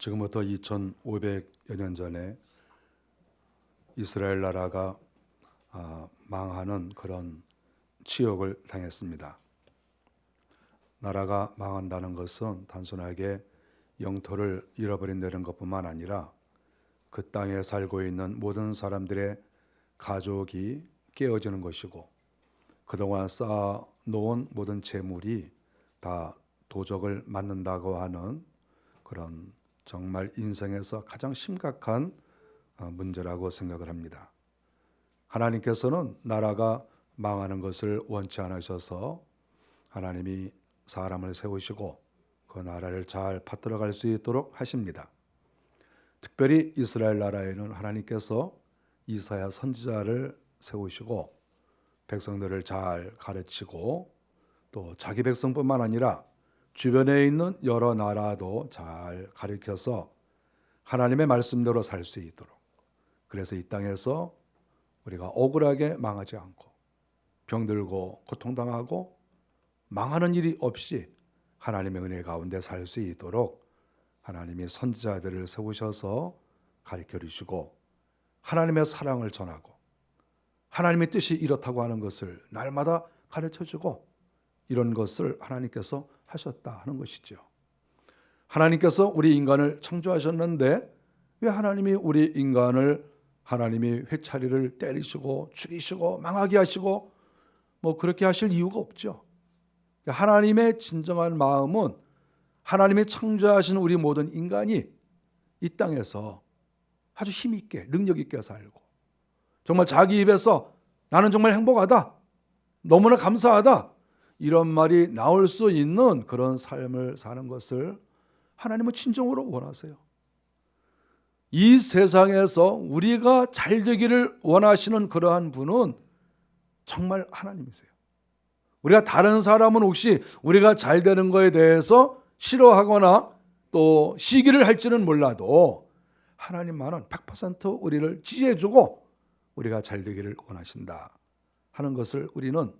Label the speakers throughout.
Speaker 1: 지금부터 2500여 년 전에 이스라엘 나라가 망하는 그런 치욕을 당했습니다. 나라가 망한다는 것은 단순하게 영토를 잃어버린다는 것뿐만 아니라 그 땅에 살고 있는 모든 사람들의 가족이 깨어지는 것이고, 그동안 쌓아놓은 모든 재물이 다 도적을 맞는다고 하는 그런 정말 인생에서 가장 심각한 문제라고 생각을 합니다. 하나님께서는 나라가 망하는 것을 원치 않으셔서 하나님이 사람을 세우시고 그 나라를 잘 받들어갈 수 있도록 하십니다. 특별히 이스라엘 나라에는 하나님께서 이사야 선지자를 세우시고 백성들을 잘 가르치고 또 자기 백성뿐만 아니라 주변에 있는 여러 나라도 잘 가르쳐서 하나님의 말씀대로 살 수 있도록, 그래서 이 땅에서 우리가 억울하게 망하지 않고 병들고 고통당하고 망하는 일이 없이 하나님의 은혜 가운데 살 수 있도록 하나님이 선지자들을 세우셔서 가르쳐 주시고 하나님의 사랑을 전하고 하나님의 뜻이 이렇다고 하는 것을 날마다 가르쳐 주고, 이런 것을 하나님께서 하셨다 하는 것이죠. 하나님께서 우리 인간을 창조하셨는데 왜 하나님이 우리 인간을 하나님이 회차리를 때리시고 죽이시고 망하게 하시고 그렇게 하실 이유가 없죠. 하나님의 진정한 마음은 하나님이 창조하신 우리 모든 인간이 이 땅에서 아주 힘있게 능력 있게 살고 정말 자기 입에서 나는 정말 행복하다, 너무나 감사하다, 이런 말이 나올 수 있는 그런 삶을 사는 것을 하나님은 진정으로 원하세요. 이 세상에서 우리가 잘 되기를 원하시는 그러한 분은 정말 하나님이세요. 우리가 다른 사람은 혹시 우리가 잘 되는 것에 대해서 싫어하거나 또 시기를 할지는 몰라도 하나님만은 100% 우리를 지지해주고 우리가 잘 되기를 원하신다 하는 것을 우리는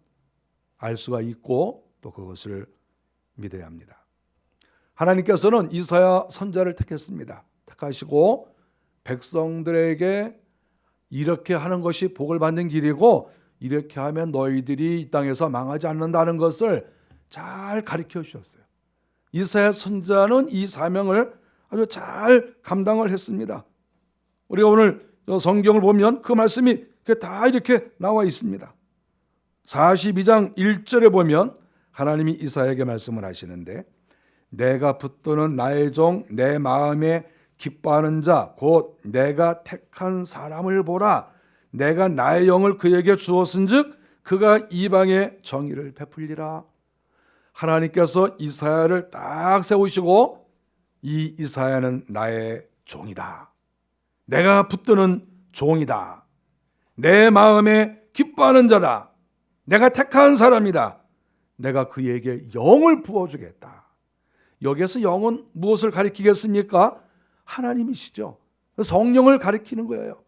Speaker 1: 알 수가 있고 또 그것을 믿어야 합니다. 하나님께서는 이사야 선지자를 택했습니다. 택하시고 백성들에게 이렇게 하는 것이 복을 받는 길이고 이렇게 하면 너희들이 이 땅에서 망하지 않는다는 것을 잘 가르쳐 주셨어요. 이사야 선지자는 이 사명을 아주 잘 감당을 했습니다. 우리가 오늘 성경을 보면 그 말씀이 다 이렇게 나와 있습니다. 42장 1절에 보면 하나님이 이사야에게 말씀을 하시는데, 내가 붙드는 나의 종 내 마음에 기뻐하는 자 곧 내가 택한 사람을 보라. 내가 나의 영을 그에게 주었은즉 그가 이방의 정의를 베풀리라. 하나님께서 이사야를 딱 세우시고 이 이사야는 나의 종이다, 내가 붙드는 종이다, 내 마음에 기뻐하는 자다, 내가 택한 사람이다, 내가 그에게 영을 부어주겠다. 여기에서 영은 무엇을 가리키겠습니까? 하나님이시죠. 성령을 가리키는 거예요.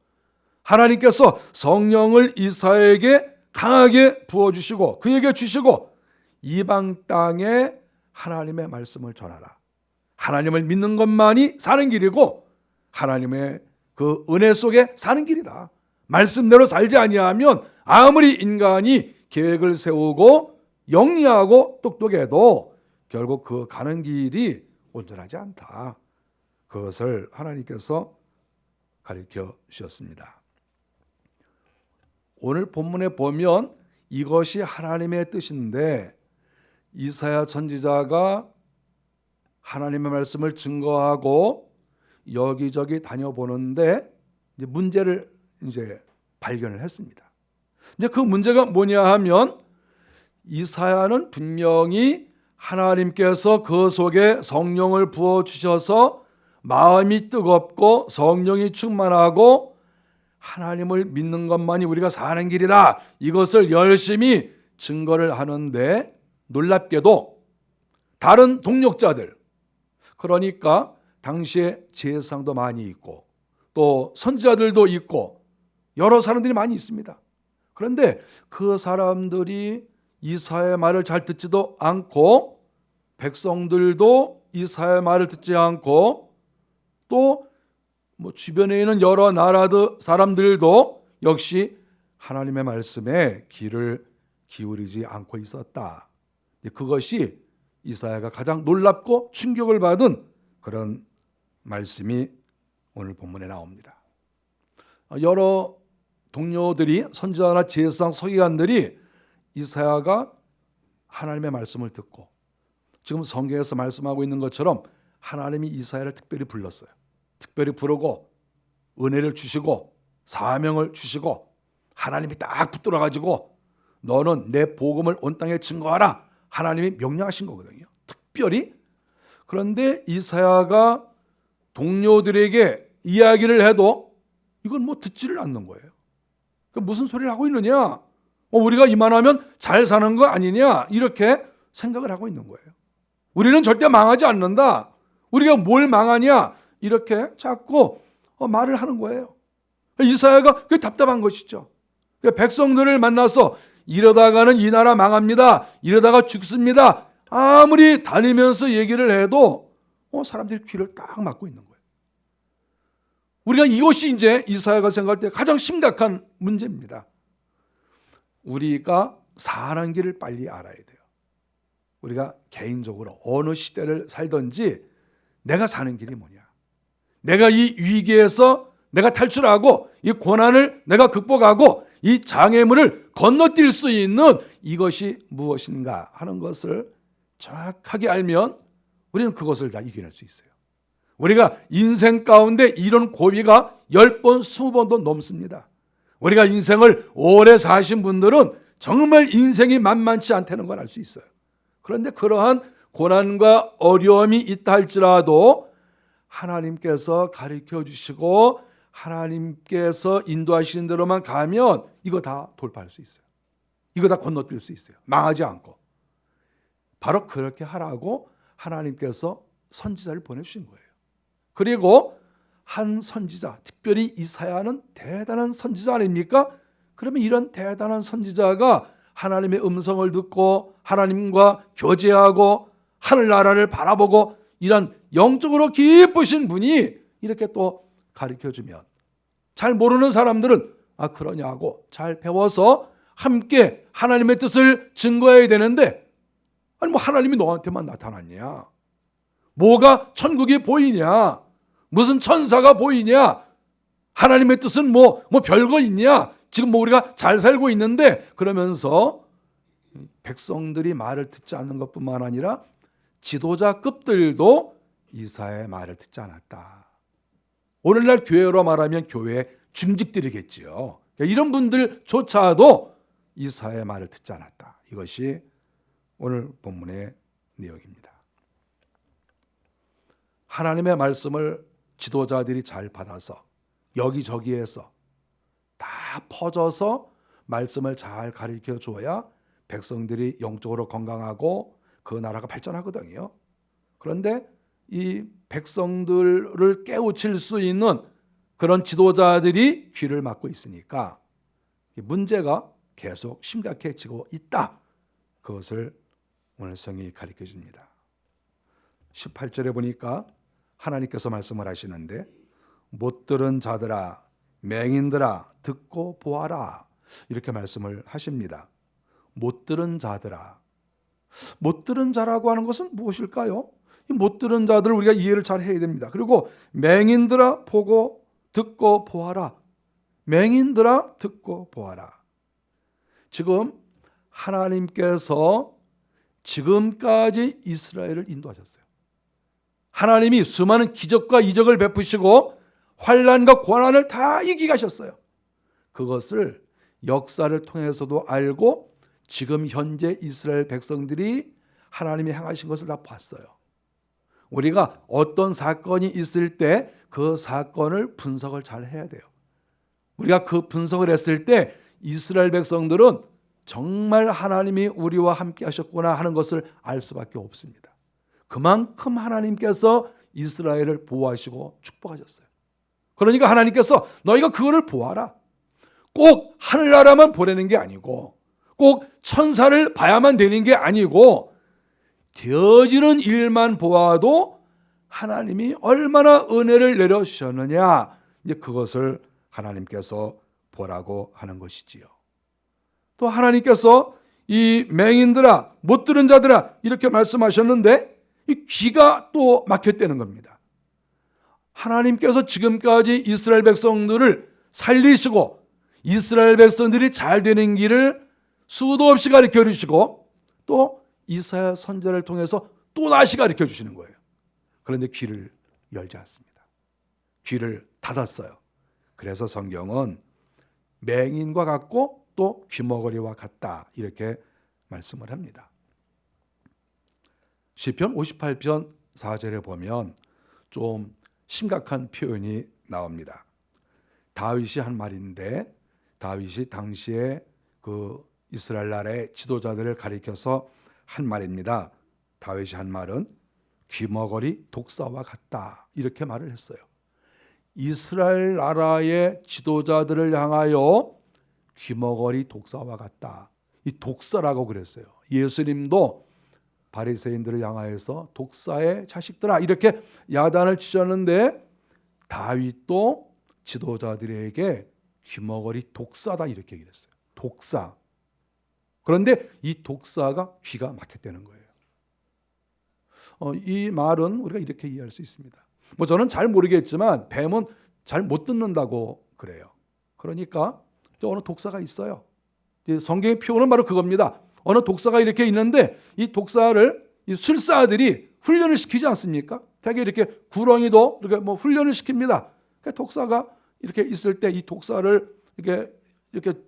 Speaker 1: 하나님께서 성령을 이사야에게 강하게 부어주시고 그에게 주시고 이방 땅에 하나님의 말씀을 전하라. 하나님을 믿는 것만이 사는 길이고 하나님의 그 은혜 속에 사는 길이다. 말씀대로 살지 아니하면 아무리 인간이 계획을 세우고 영리하고 똑똑해도 결국 그 가는 길이 온전하지 않다. 그것을 하나님께서 가르쳐 주셨습니다. 오늘 본문에 보면 이것이 하나님의 뜻인데 이사야 선지자가 하나님의 말씀을 증거하고 여기저기 다녀보는데 이제 문제를 발견을 했습니다. 이제 그 문제가 뭐냐 하면 이사야는 분명히 하나님께서 그 속에 성령을 부어주셔서 마음이 뜨겁고 성령이 충만하고 하나님을 믿는 것만이 우리가 사는 길이다, 이것을 열심히 증거를 하는데 놀랍게도 다른 동력자들, 그러니까 당시에 제사장도 많이 있고 또 선지자들도 있고 여러 사람들이 많이 있습니다. 그런데 그 사람들이 이사야의 말을 잘 듣지도 않고 백성들도 이사야의 말을 듣지 않고 또 주변에 있는 여러 나라의 사람들도 역시 하나님의 말씀에 귀를 기울이지 않고 있었다. 그것이 이사야가 가장 놀랍고 충격을 받은 그런 말씀이 오늘 본문에 나옵니다. 여러 동료들이, 선지자나 제사장, 서기관들이 이사야가 하나님의 말씀을 듣고 지금 성경에서 말씀하고 있는 것처럼 하나님이 이사야를 특별히 불렀어요. 특별히 부르고 은혜를 주시고 사명을 주시고 하나님이 딱 붙들어 가지고 너는 내 복음을 온 땅에 증거하라, 하나님이 명령하신 거거든요. 특별히. 그런데 이사야가 동료들에게 이야기를 해도 이건 듣지를 않는 거예요. 무슨 소리를 하고 있느냐, 우리가 이만하면 잘 사는 거 아니냐, 이렇게 생각을 하고 있는 거예요. 우리는 절대 망하지 않는다, 우리가 뭘 망하냐, 이렇게 자꾸 말을 하는 거예요. 이사야가 그게 답답한 것이죠. 백성들을 만나서 이러다가는 이 나라 망합니다, 이러다가 죽습니다, 아무리 다니면서 얘기를 해도 사람들이 귀를 딱 막고 있는 거예요. 우리가 이것이 이제 이사야가 생각할 때 가장 심각한 문제입니다. 우리가 사는 길을 빨리 알아야 돼요. 우리가 개인적으로 어느 시대를 살든지 내가 사는 길이 뭐냐, 내가 이 위기에서 내가 탈출하고 이 고난을 내가 극복하고 이 장애물을 건너뛸 수 있는 이것이 무엇인가 하는 것을 정확하게 알면 우리는 그것을 다 이겨낼 수 있어요. 우리가 인생 가운데 이런 고비가 10번, 20번도 넘습니다. 우리가 인생을 오래 사신 분들은 정말 인생이 만만치 않다는 걸 알 수 있어요. 그런데 그러한 고난과 어려움이 있다 할지라도 하나님께서 가르쳐 주시고 하나님께서 인도하시는 대로만 가면 이거 다 돌파할 수 있어요. 이거 다 건너뛸 수 있어요. 망하지 않고. 바로 그렇게 하라고 하나님께서 선지자를 보내주신 거예요. 그리고 한 선지자, 특별히 이사야는 대단한 선지자 아닙니까? 그러면 이런 대단한 선지자가 하나님의 음성을 듣고 하나님과 교제하고 하늘나라를 바라보고 이런 영적으로 깊으신 분이 이렇게 또 가르쳐주면 잘 모르는 사람들은 그러냐고 잘 배워서 함께 하나님의 뜻을 증거해야 되는데, 아니 하나님이 너한테만 나타났냐, 뭐가 천국이 보이냐, 무슨 천사가 보이냐, 하나님의 뜻은 뭐 별거 있냐, 지금 우리가 잘 살고 있는데, 그러면서 백성들이 말을 듣지 않는 것뿐만 아니라 지도자급들도 이사야의 말을 듣지 않았다. 오늘날 교회로 말하면 교회 중직들이겠지요. 이런 분들조차도 이사야의 말을 듣지 않았다. 이것이 오늘 본문의 내용입니다. 하나님의 말씀을 지도자들이 잘 받아서 여기저기에서 다 퍼져서 말씀을 잘 가르쳐 줘야 백성들이 영적으로 건강하고 그 나라가 발전하거든요. 그런데 이 백성들을 깨우칠 수 있는 그런 지도자들이 귀를 막고 있으니까 문제가 계속 심각해지고 있다. 그것을 오늘 성경이 가르쳐 줍니다. 18절에 보니까 하나님께서 말씀을 하시는데, 못 들은 자들아, 맹인들아, 듣고 보아라, 이렇게 말씀을 하십니다. 못 들은 자들아. 못 들은 자라고 하는 것은 무엇일까요? 이 못 들은 자들을 우리가 이해를 잘 해야 됩니다. 그리고 맹인들아, 보고 듣고 보아라. 맹인들아, 듣고 보아라. 지금 하나님께서 지금까지 이스라엘을 인도하셨어요. 하나님이 수많은 기적과 이적을 베푸시고 환난과 고난을 다 이기가셨어요. 그것을 역사를 통해서도 알고 지금 현재 이스라엘 백성들이 하나님이 행하신 것을 다 봤어요. 우리가 어떤 사건이 있을 때 그 사건을 분석을 잘 해야 돼요. 우리가 그 분석을 했을 때 이스라엘 백성들은 정말 하나님이 우리와 함께 하셨구나 하는 것을 알 수밖에 없습니다. 그만큼 하나님께서 이스라엘을 보호하시고 축복하셨어요. 그러니까 하나님께서 너희가 그거를 보아라. 꼭 하늘나라만 보내는 게 아니고 꼭 천사를 봐야만 되는 게 아니고 되어지는 일만 보아도 하나님이 얼마나 은혜를 내려주셨느냐, 이제 그것을 하나님께서 보라고 하는 것이지요. 또 하나님께서 이 맹인들아, 못 들은 자들아 이렇게 말씀하셨는데 이 귀가 또 막혔다는 겁니다. 하나님께서 지금까지 이스라엘 백성들을 살리시고 이스라엘 백성들이 잘 되는 길을 수도 없이 가르쳐 주시고 또 이사야 선지자를 통해서 또 다시 가르쳐 주시는 거예요. 그런데 귀를 열지 않습니다. 귀를 닫았어요. 그래서 성경은 맹인과 같고 또 귀머거리와 같다 이렇게 말씀을 합니다. 시편 58편 4절에 보면 좀 심각한 표현이 나옵니다. 다윗이 한 말인데 다윗이 당시에 그 이스라엘 나라의 지도자들을 가리켜서 한 말입니다. 다윗이 한 말은 귀머거리 독사와 같다 이렇게 말을 했어요. 이스라엘 나라의 지도자들을 향하여 귀머거리 독사와 같다. 이 독사라고 그랬어요. 예수님도 바리새인들을 향하여서 독사의 자식들아 이렇게 야단을 치셨는데 다윗도 지도자들에게 귀머거리 독사다 이렇게 얘기를 했어요. 독사. 그런데 이 독사가 귀가 막혔다는 거예요. 이 말은 우리가 이렇게 이해할 수 있습니다. 뭐 저는 잘 모르겠지만 뱀은 잘 못 듣는다고 그래요. 그러니까 또 어느 독사가 있어요. 성경의 표현은 바로 그겁니다. 어느 독사가 이렇게 있는데 이 독사를 이 술사들이 훈련을 시키지 않습니까? 되게 이렇게 구렁이도 이렇게 뭐 훈련을 시킵니다. 그러니까 독사가 이렇게 있을 때 이 독사를 이렇게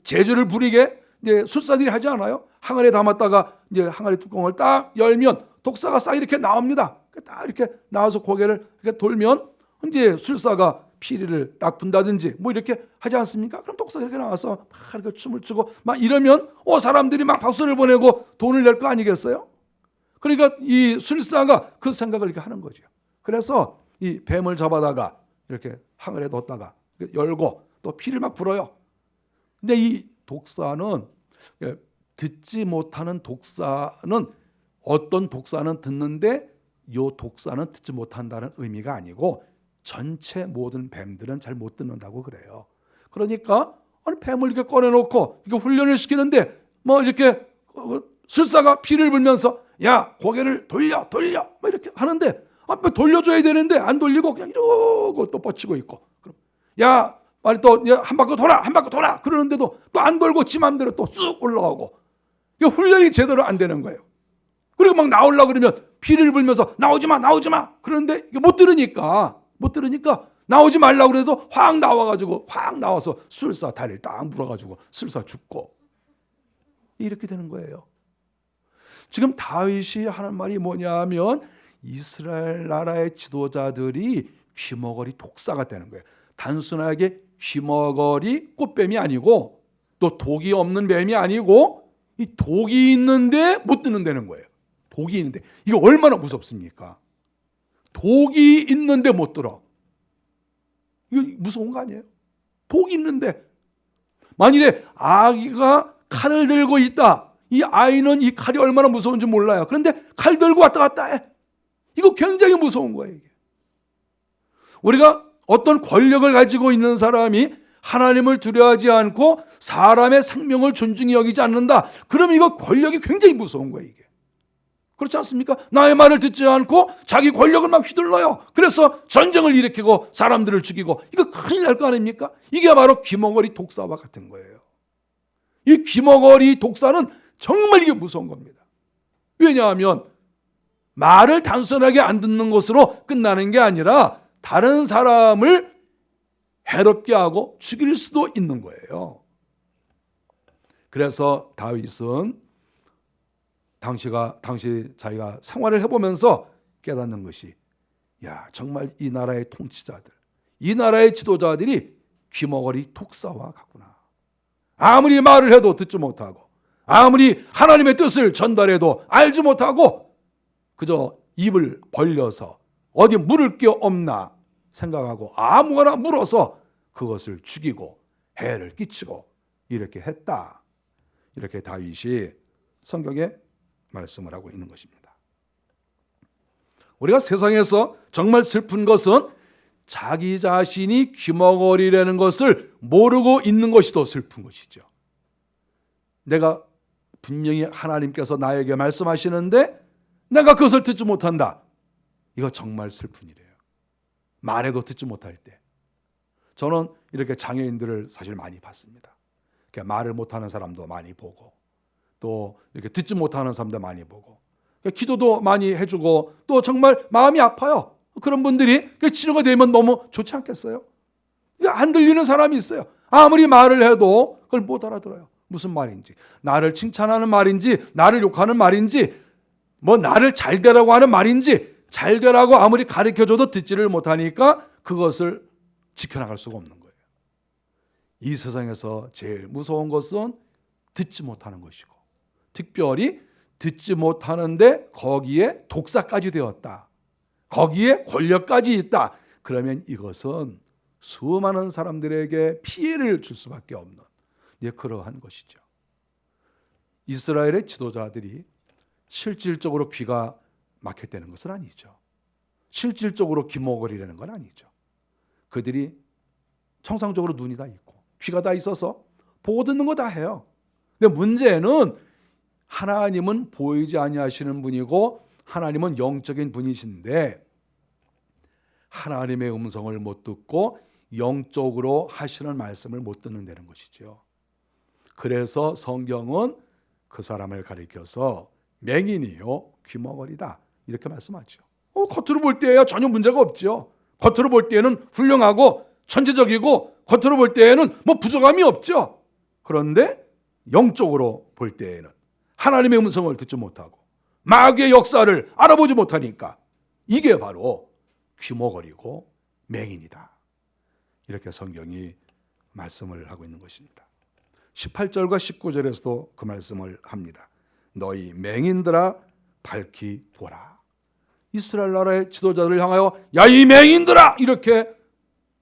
Speaker 1: 재주를 부리게 이제 술사들이 하지 않아요? 항아리에 담았다가 이제 항아리 뚜껑을 딱 열면 독사가 싹 이렇게 나옵니다. 딱 이렇게 나와서 고개를 이렇게 돌면 이제 술사가 피리를 딱 분다든지 뭐 이렇게 하지 않습니까? 그럼 독사가 이렇게 나와서 막 이렇게 춤을 추고 막 이러면 사람들이 막 박수를 보내고 돈을 낼 거 아니겠어요? 그러니까 이 술사가 그 생각을 이렇게 하는 거죠. 그래서 이 뱀을 잡아다가 이렇게 항아리에 넣었다가 열고 또 피를 막 불어요. 근데 이 독사는 듣지 못하는 독사는 어떤 독사는 듣는데 이 독사는 듣지 못한다는 의미가 아니고 전체 모든 뱀들은 잘 못 듣는다고 그래요. 그러니까 뱀을 이렇게 꺼내놓고 이렇게 훈련을 시키는데 뭐 이렇게 술사가 피를 불면서 야 고개를 돌려 뭐 이렇게 하는데 돌려줘야 되는데 안 돌리고 그냥 이러고 또 뻗치고 있고 그럼 야 빨리 또 한 바퀴 돌아 그러는데도 또 안 돌고 지 맘대로 또 쑥 올라가고 이게 훈련이 제대로 안 되는 거예요. 그리고 막 나오려고 그러면 피를 불면서 나오지 마 그런데 이게 못 들으니까 나오지 말라고 그래도 확 나와서 술사 다리를 딱 물어가지고 술사 죽고 이렇게 되는 거예요. 지금 다윗이 하는 말이 뭐냐면 이스라엘 나라의 지도자들이 귀머거리 독사가 되는 거예요. 단순하게 귀머거리 꽃뱀이 아니고 또 독이 없는 뱀이 아니고 이 독이 있는데 못 듣는다는 거예요. 독이 있는데 이거 얼마나 무섭습니까? 독이 있는데 못 들어. 이거 무서운 거 아니에요? 독이 있는데 만일에 아기가 칼을 들고 있다. 이 아이는 이 칼이 얼마나 무서운지 몰라요. 그런데 칼 들고 왔다 갔다 해. 이거 굉장히 무서운 거예요. 이게. 우리가 어떤 권력을 가지고 있는 사람이 하나님을 두려워하지 않고 사람의 생명을 존중히 여기지 않는다. 그러면 이거 권력이 굉장히 무서운 거예요. 이게. 그렇지 않습니까? 나의 말을 듣지 않고 자기 권력을 막 휘둘러요. 그래서 전쟁을 일으키고 사람들을 죽이고 이거 큰일 날 거 아닙니까? 이게 바로 귀머거리 독사와 같은 거예요. 이 귀머거리 독사는 정말 이게 무서운 겁니다. 왜냐하면 말을 단순하게 안 듣는 것으로 끝나는 게 아니라 다른 사람을 해롭게 하고 죽일 수도 있는 거예요. 그래서 다윗은 당시 자기가 생활을 해보면서 깨닫는 것이 정말 이 나라의 통치자들, 이 나라의 지도자들이 귀머거리 독사와 같구나. 아무리 말을 해도 듣지 못하고 아무리 하나님의 뜻을 전달해도 알지 못하고 그저 입을 벌려서 어디 물을 게 없나 생각하고 아무거나 물어서 그것을 죽이고 해를 끼치고 이렇게 했다. 이렇게 다윗이 성경에 말씀을 하고 있는 것입니다. 우리가 세상에서 정말 슬픈 것은 자기 자신이 귀머거리라는 것을 모르고 있는 것이 더 슬픈 것이죠. 내가 분명히 하나님께서 나에게 말씀하시는데 내가 그것을 듣지 못한다. 이거 정말 슬픈 일이에요. 말해도 듣지 못할 때. 저는 이렇게 장애인들을 사실 많이 봤습니다. 말을 못하는 사람도 많이 보고 또 이렇게 듣지 못하는 사람도 많이 보고 기도도 많이 해주고 또 정말 마음이 아파요. 그런 분들이 치료가 되면 너무 좋지 않겠어요? 안 들리는 사람이 있어요. 아무리 말을 해도 그걸 못 알아들어요. 무슨 말인지, 나를 칭찬하는 말인지, 나를 욕하는 말인지, 뭐 나를 잘 되라고 하는 말인지, 잘 되라고 아무리 가르쳐줘도 듣지를 못하니까 그것을 지켜나갈 수가 없는 거예요. 이 세상에서 제일 무서운 것은 듣지 못하는 것이고, 특별히 듣지 못하는데 거기에 독사까지 되었다, 거기에 권력까지 있다, 그러면 이것은 수많은 사람들에게 피해를 줄 수밖에 없는 그러한 것이죠. 이스라엘의 지도자들이 실질적으로 귀가 막혔다는 것은 아니죠. 실질적으로 귀머거리라는 건 아니죠. 그들이 정상적으로 눈이 다 있고 귀가 다 있어서 보고 듣는 거 다 해요. 근데 문제는 하나님은 보이지 아니하시는 분이고 하나님은 영적인 분이신데 하나님의 음성을 못 듣고 영적으로 하시는 말씀을 못 듣는다는 것이죠. 그래서 성경은 그 사람을 가리켜서 맹인이요 귀머거리다 이렇게 말씀하죠. 겉으로 볼 때야 전혀 문제가 없죠. 겉으로 볼 때는 훌륭하고 천재적이고 겉으로 볼 때에는 뭐 부족함이 없죠. 그런데 영적으로 볼 때에는 하나님의 음성을 듣지 못하고 마귀의 역사를 알아보지 못하니까 이게 바로 귀머거리고 맹인이다. 이렇게 성경이 말씀을 하고 있는 것입니다. 18절과 19절에서도 그 말씀을 합니다. 너희 맹인들아 밝히 보라. 이스라엘 나라의 지도자들을 향하여 야 이 맹인들아 이렇게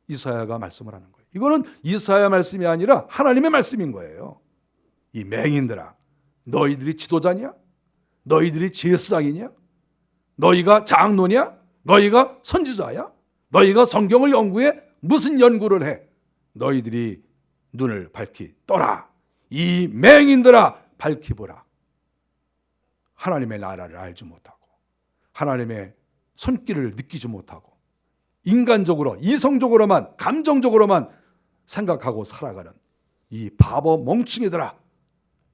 Speaker 1: 이사야가 말씀을 하는 거예요. 이거는 이사야 말씀이 아니라 하나님의 말씀인 거예요. 이 맹인들아, 너희들이 지도자냐? 너희들이 제사장이냐? 너희가 장로냐? 너희가 선지자야? 너희가 성경을 연구해? 무슨 연구를 해? 너희들이 눈을 밝히 떠라. 이 맹인들아 밝히 보라. 하나님의 나라를 알지 못하고 하나님의 손길을 느끼지 못하고 인간적으로 이성적으로만 감정적으로만 생각하고 살아가는 이 바보 멍충이들아,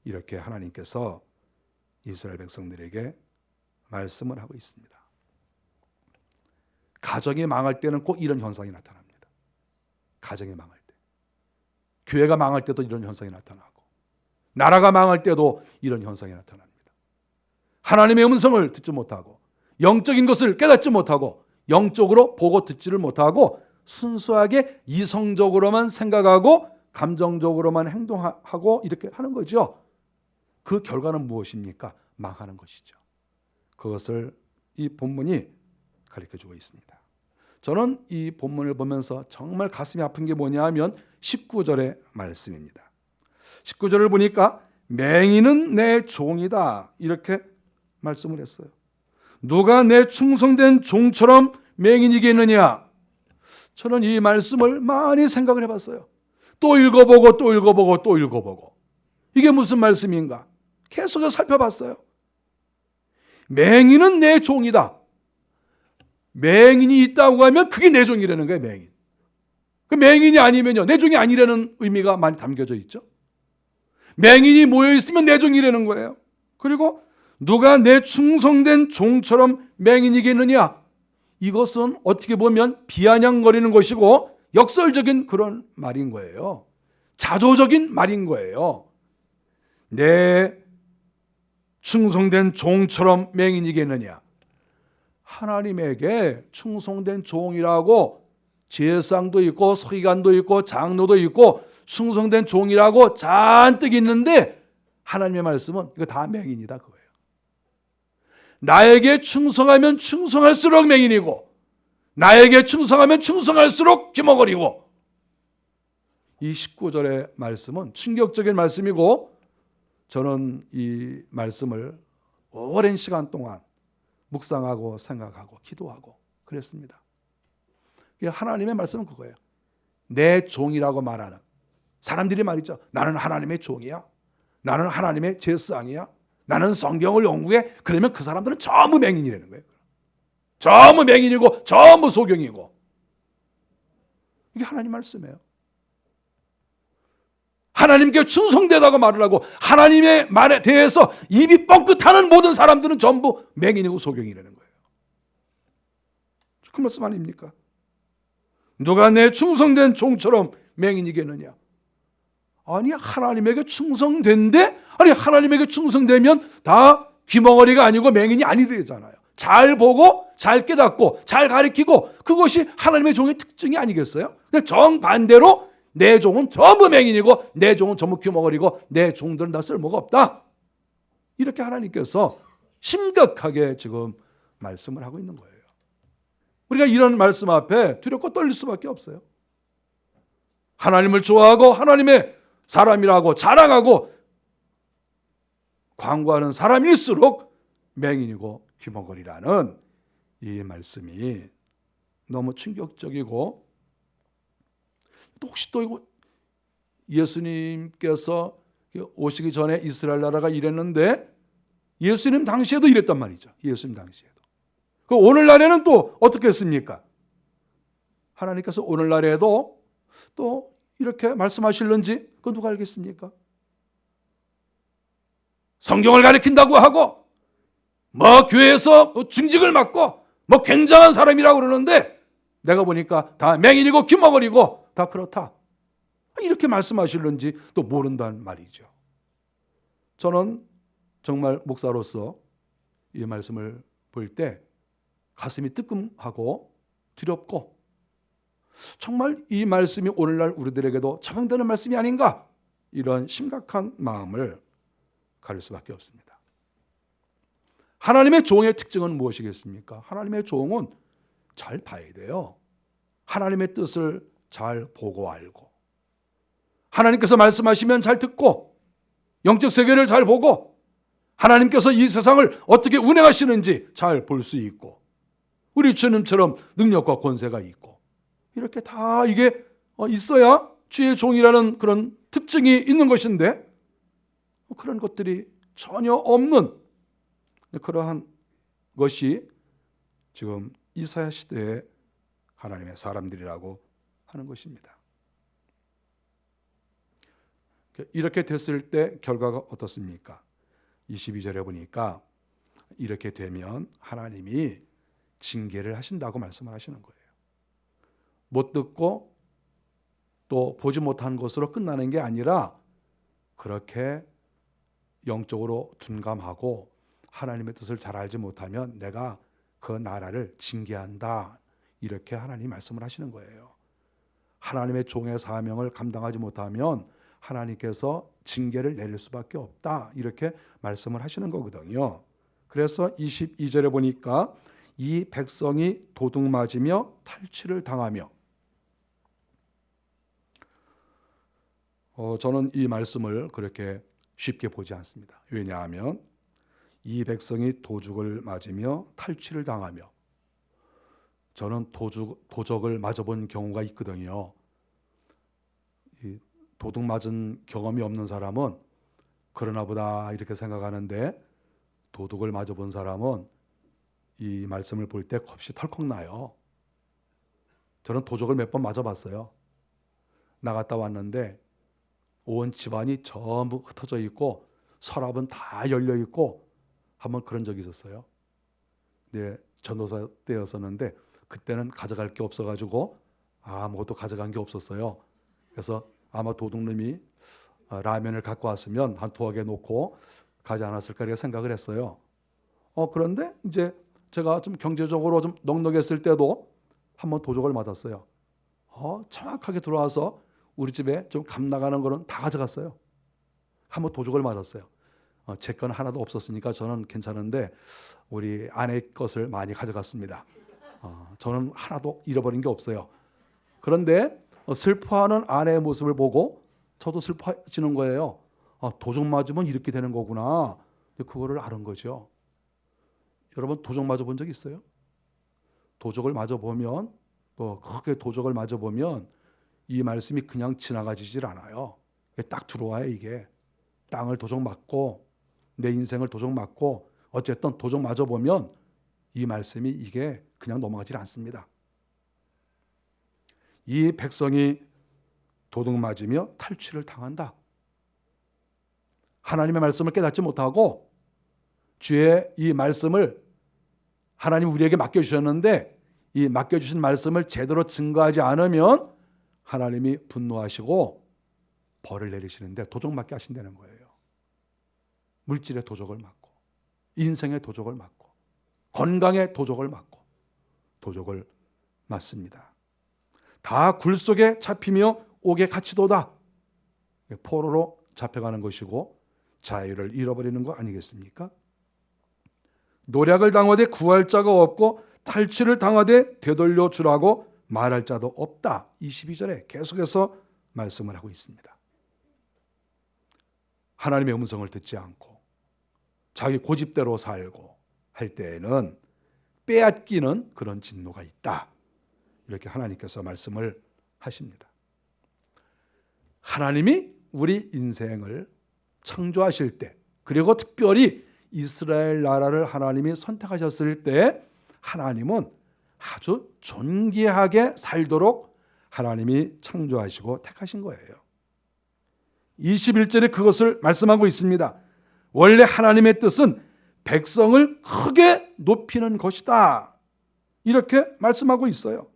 Speaker 1: 이렇게 하나님께서 이스라엘 백성들에게 말씀을 하고 있습니다. 가정이 망할 때는 꼭 이런 현상이 나타납니다. 가정이 망할 때, 교회가 망할 때도 이런 현상이 나타나고 나라가 망할 때도 이런 현상이 나타납니다. 하나님의 음성을 듣지 못하고 영적인 것을 깨닫지 못하고 영적으로 보고 듣지를 못하고 순수하게 이성적으로만 생각하고 감정적으로만 행동하고 이렇게 하는 거죠. 그 결과는 무엇입니까? 망하는 것이죠. 그것을 이 본문이 가르쳐주고 있습니다. 저는 이 본문을 보면서 정말 가슴이 아픈 게 뭐냐 하면 19절의 말씀입니다. 19절을 보니까 맹인은 내 종이다 이렇게 말씀을 했어요. 누가 내 충성된 종처럼 맹인이겠느냐? 저는 이 말씀을 많이 생각을 해봤어요. 또 읽어보고 또 읽어보고 또 읽어보고 이게 무슨 말씀인가? 계속해서 살펴봤어요. 맹인은 내 종이다. 맹인이 있다고 하면 그게 내 종이라는 거예요. 맹인. 그 맹인이 아니면요, 내 종이 아니라는 의미가 많이 담겨져 있죠. 맹인이 모여 있으면 내 종이라는 거예요. 그리고 누가 내 충성된 종처럼 맹인이겠느냐? 이것은 어떻게 보면 비아냥거리는 것이고 역설적인 그런 말인 거예요. 자조적인 말인 거예요. 내 충성된 종처럼 맹인이겠느냐? 하나님에게 충성된 종이라고 제사장도 있고 서기관도 있고 장로도 있고 충성된 종이라고 잔뜩 있는데 하나님의 말씀은 이거 다 맹인이다 그거예요. 나에게 충성하면 충성할수록 맹인이고 나에게 충성하면 충성할수록 기머거리고, 이 19절의 말씀은 충격적인 말씀이고 저는 이 말씀을 오랜 시간 동안 묵상하고 생각하고 기도하고 그랬습니다. 하나님의 말씀은 그거예요. 내 종이라고 말하는 사람들이 말이죠. 나는 하나님의 종이야. 나는 하나님의 제사장이야. 나는 성경을 연구해. 그러면 그 사람들은 전부 맹인이라는 거예요. 전부 맹인이고 전부 소경이고. 이게 하나님 말씀이에요. 하나님께 충성되다고 말을 하고 하나님의 말에 대해서 입이 뻥끗하는 모든 사람들은 전부 맹인이고 소경이라는 거예요. 그 말씀 아닙니까? 누가 내 충성된 종처럼 맹인이겠느냐? 아니, 하나님에게 충성된데, 아니, 하나님에게 충성되면 다 귀머거리가 아니고 맹인이 아니 되잖아요. 잘 보고 잘 깨닫고 잘 가르치고 그것이 하나님의 종의 특징이 아니겠어요? 근데 정반대로 내 종은 전부 맹인이고 내 종은 전부 귀머거리고 내 종들은 다 쓸모가 없다. 이렇게 하나님께서 심각하게 지금 말씀을 하고 있는 거예요. 우리가 이런 말씀 앞에 두렵고 떨릴 수밖에 없어요. 하나님을 좋아하고 하나님의 사람이라고 자랑하고 광고하는 사람일수록 맹인이고 귀머거리라는 이 말씀이 너무 충격적이고, 혹시 또 이거 예수님께서 오시기 전에 이스라엘 나라가 이랬는데 예수님 당시에도 이랬단 말이죠. 예수님 당시에도. 그 오늘날에는 또 어떻게 했습니까? 하나님께서 오늘날에도 또 이렇게 말씀하실는지 그건 누가 알겠습니까? 성경을 가르친다고 하고 뭐 교회에서 중직을 맡고 뭐 굉장한 사람이라고 그러는데 내가 보니까 다 맹인이고 귀머거리고 다 그렇다. 이렇게 말씀하실는지 또 모른단 말이죠. 저는 정말 목사로서 이 말씀을 볼 때 가슴이 뜨끔하고 두렵고 정말 이 말씀이 오늘날 우리들에게도 적용되는 말씀이 아닌가, 이런 심각한 마음을 가질 수밖에 없습니다. 하나님의 종의 특징은 무엇이겠습니까? 하나님의 종은 잘 봐야 돼요. 하나님의 뜻을 잘 보고 알고, 하나님께서 말씀하시면 잘 듣고, 영적 세계를 잘 보고, 하나님께서 이 세상을 어떻게 운행하시는지 잘 볼 수 있고, 우리 주님처럼 능력과 권세가 있고, 이렇게 다 이게 있어야 주의 종이라는 그런 특징이 있는 것인데, 그런 것들이 전혀 없는 그러한 것이 지금 이사야 시대의 하나님의 사람들이라고 하는 것입니다. 이렇게 됐을 때 결과가 어떻습니까? 22절에 보니까 이렇게 되면 하나님이 징계를 하신다고 말씀을 하시는 거예요. 못 듣고 또 보지 못한 것으로 끝나는 게 아니라 그렇게 영적으로 둔감하고 하나님의 뜻을 잘 알지 못하면 내가 그 나라를 징계한다, 이렇게 하나님이 말씀을 하시는 거예요. 하나님의 종의 사명을 감당하지 못하면 하나님께서 징계를 내릴 수밖에 없다, 이렇게 말씀을 하시는 거거든요. 그래서 22절에 보니까 이 백성이 도둑 맞으며 탈취를 당하며, 저는 이 말씀을 그렇게 쉽게 보지 않습니다. 왜냐하면 이 백성이 도둑을 맞으며 탈취를 당하며, 저는 도적을 맞아본 경우가 있거든요. 이 도둑 맞은 경험이 없는 사람은 그러나 보다 이렇게 생각하는데, 도둑을 맞아본 사람은 이 말씀을 볼 때 겁이 털컥 나요. 저는 도적을 몇 번 맞아봤어요. 나갔다 왔는데 온 집안이 전부 흩어져 있고 서랍은 다 열려 있고, 한번 그런 적이 있었어요. 네, 전도사 때였었는데 그때는 가져갈 게 없어가지고 아무것도 가져간 게 없었어요. 그래서 아마 도둑놈이 라면을 갖고 왔으면 한 두어 개 놓고 가지 않았을까 이렇게 생각을 했어요. 그런데 이제 제가 좀 경제적으로 좀 넉넉했을 때도 한번 도적을 맞았어요. 정확하게 들어와서 우리 집에 좀 감 나가는 거는 다 가져갔어요. 한번 도적을 맞았어요. 제 건 하나도 없었으니까 저는 괜찮은데 우리 아내 것을 많이 가져갔습니다. 저는 하나도 잃어버린 게 없어요. 그런데 슬퍼하는 아내의 모습을 보고 저도 슬퍼지는 거예요. 도적 맞으면 이렇게 되는 거구나. 그거를 아는 거죠. 여러분 도적 맞아 본 적 있어요? 도적을 맞아 보면 크게 도적을 맞아 보면 이 말씀이 그냥 지나가지질 않아요. 딱 들어와요. 이게 땅을 도적 맞고 내 인생을 도적 맞고 어쨌든 도적 맞아 보면 이 말씀이 이게 그냥 넘어가질 않습니다. 이 백성이 도둑 맞으며 탈취를 당한다. 하나님의 말씀을 깨닫지 못하고 주의 이 말씀을 하나님 우리에게 맡겨주셨는데 이 맡겨주신 말씀을 제대로 증거하지 않으면 하나님이 분노하시고 벌을 내리시는데 도적 맞게 하신다는 거예요. 물질의 도적을 맞고 인생의 도적을 맞고 건강의 도적을 맞고 도적을 맞습니다. 다 굴 속에 잡히며 옥에 갇히도다. 포로로 잡혀가는 것이고 자유를 잃어버리는 거 아니겠습니까? 노략을 당하되 구할 자가 없고 탈취를 당하되 되돌려 주라고 말할 자도 없다. 22절에 계속해서 말씀을 하고 있습니다. 하나님의 음성을 듣지 않고 자기 고집대로 살고 할 때에는 빼앗기는 그런 진노가 있다. 이렇게 하나님께서 말씀을 하십니다. 하나님이 우리 인생을 창조하실 때, 그리고 특별히 이스라엘 나라를 하나님이 선택하셨을 때 하나님은 아주 존귀하게 살도록 하나님이 창조하시고 택하신 거예요. 21절에 그것을 말씀하고 있습니다. 원래 하나님의 뜻은 백성을 크게 높이는 것이다. 이렇게 말씀하고 있어요.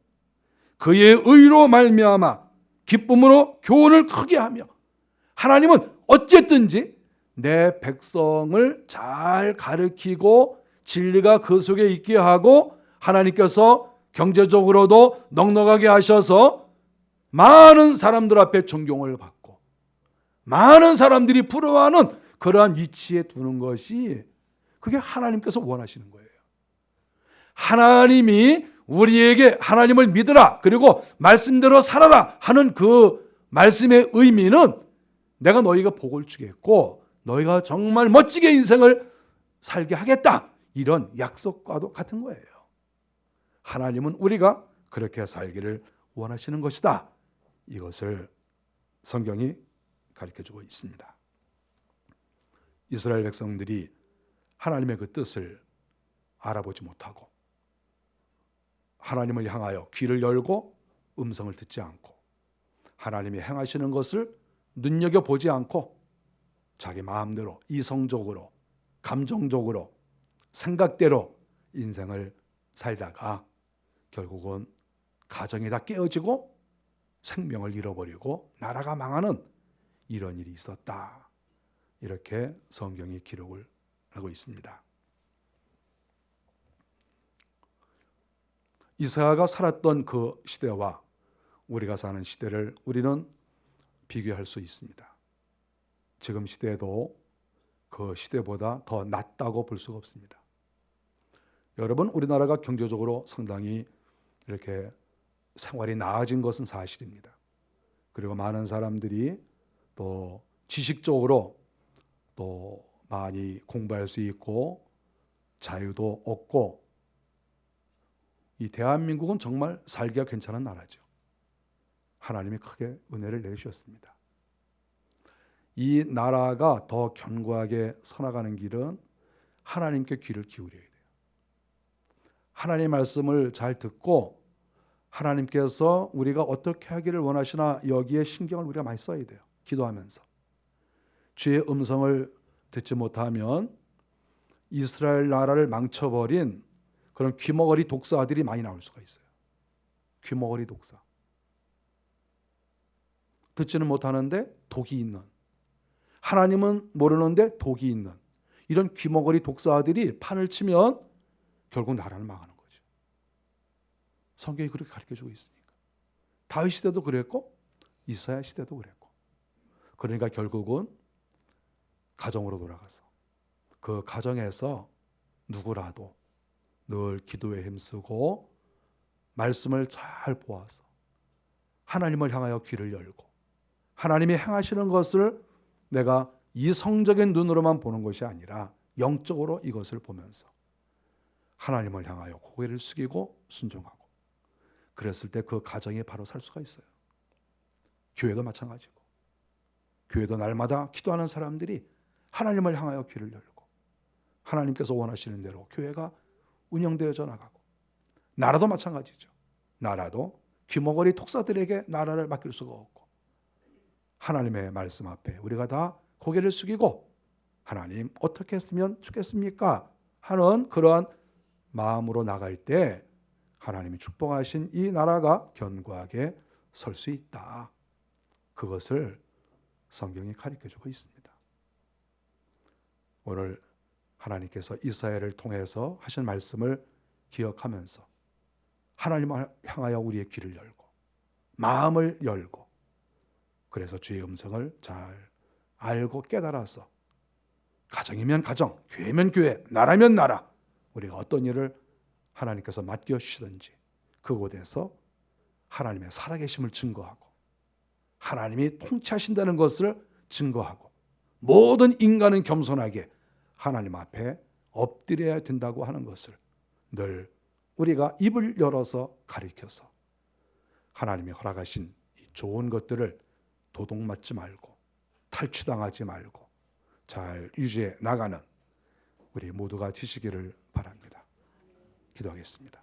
Speaker 1: 그의 의로 말미암아 기쁨으로 교훈을 크게 하며, 하나님은 어쨌든지 내 백성을 잘 가르치고 진리가 그 속에 있게 하고 하나님께서 경제적으로도 넉넉하게 하셔서 많은 사람들 앞에 존경을 받고 많은 사람들이 부러워하는 그러한 위치에 두는 것이 그게 하나님께서 원하시는 거예요. 하나님이 우리에게 하나님을 믿으라 그리고 말씀대로 살아라 하는 그 말씀의 의미는 내가 너희가 복을 주겠고 너희가 정말 멋지게 인생을 살게 하겠다, 이런 약속과도 같은 거예요. 하나님은 우리가 그렇게 살기를 원하시는 것이다. 이것을 성경이 가르쳐주고 있습니다. 이스라엘 백성들이 하나님의 그 뜻을 알아보지 못하고 하나님을 향하여 귀를 열고 음성을 듣지 않고 하나님이 행하시는 것을 눈여겨보지 않고 자기 마음대로 이성적으로 감정적으로 생각대로 인생을 살다가 결국은 가정이 다 깨어지고 생명을 잃어버리고 나라가 망하는 이런 일이 있었다. 이렇게 성경이 기록을 하고 있습니다. 이사야가 살았던 그 시대와 우리가 사는 시대를 우리는 비교할 수 있습니다. 지금 시대도 그 시대보다 더 낫다고 볼 수가 없습니다. 여러분, 우리나라가 경제적으로 상당히 이렇게 생활이 나아진 것은 사실입니다. 그리고 많은 사람들이 또 지식적으로 또 많이 공부할 수 있고 자유도 얻고, 이 대한민국은 정말 살기가 괜찮은 나라죠. 하나님이 크게 은혜를 내주셨습니다. 이 나라가 더 견고하게 서나가는 길은 하나님께 귀를 기울여야 돼요. 하나님의 말씀을 잘 듣고 하나님께서 우리가 어떻게 하기를 원하시나 여기에 신경을 우리가 많이 써야 돼요. 기도하면서. 주의 음성을 듣지 못하면 이스라엘 나라를 망쳐버린 그런 귀머거리 독사들이 많이 나올 수가 있어요. 귀머거리 독사. 듣지는 못하는데 독이 있는, 하나님은 모르는데 독이 있는 이런 귀머거리 독사들이 판을 치면 결국 나라를 망하는 거죠. 성경이 그렇게 가르쳐주고 있으니까. 다윗 시대도 그랬고 이사야 시대도 그랬고, 그러니까 결국은 가정으로 돌아가서 그 가정에서 누구라도 늘 기도에 힘쓰고 말씀을 잘 보아서 하나님을 향하여 귀를 열고 하나님이 행하시는 것을 내가 이성적인 눈으로만 보는 것이 아니라 영적으로 이것을 보면서 하나님을 향하여 고개를 숙이고 순종하고, 그랬을 때 그 가정이 바로 살 수가 있어요. 교회도 마찬가지고, 교회도 날마다 기도하는 사람들이 하나님을 향하여 귀를 열고 하나님께서 원하시는 대로 교회가 운영되어져 나가고, 나라도 마찬가지죠. 나라도 귀머거리 독사들에게 나라를 맡길 수가 없고, 하나님의 말씀 앞에 우리가 다 고개를 숙이고 하나님 어떻게 했으면 좋겠습니까? 하는 그러한 마음으로 나갈 때 하나님이 축복하신 이 나라가 견고하게 설 수 있다. 그것을 성경이 가르쳐주고 있습니다. 오늘 하나님께서 이스라엘을 통해서 하신 말씀을 기억하면서 하나님을 향하여 우리의 귀를 열고 마음을 열고, 그래서 주의 음성을 잘 알고 깨달아서 가정이면 가정, 교회면 교회, 나라면 나라, 우리가 어떤 일을 하나님께서 맡겨주시든지 그곳에서 하나님의 살아계심을 증거하고 하나님이 통치하신다는 것을 증거하고, 모든 인간은 겸손하게 하나님 앞에 엎드려야 된다고 하는 것을 늘 우리가 입을 열어서 가르쳐서 하나님이 허락하신 이 좋은 것들을 도둑맞지 말고 탈취당하지 말고 잘 유지해 나가는 우리 모두가 되시기를 바랍니다. 기도하겠습니다.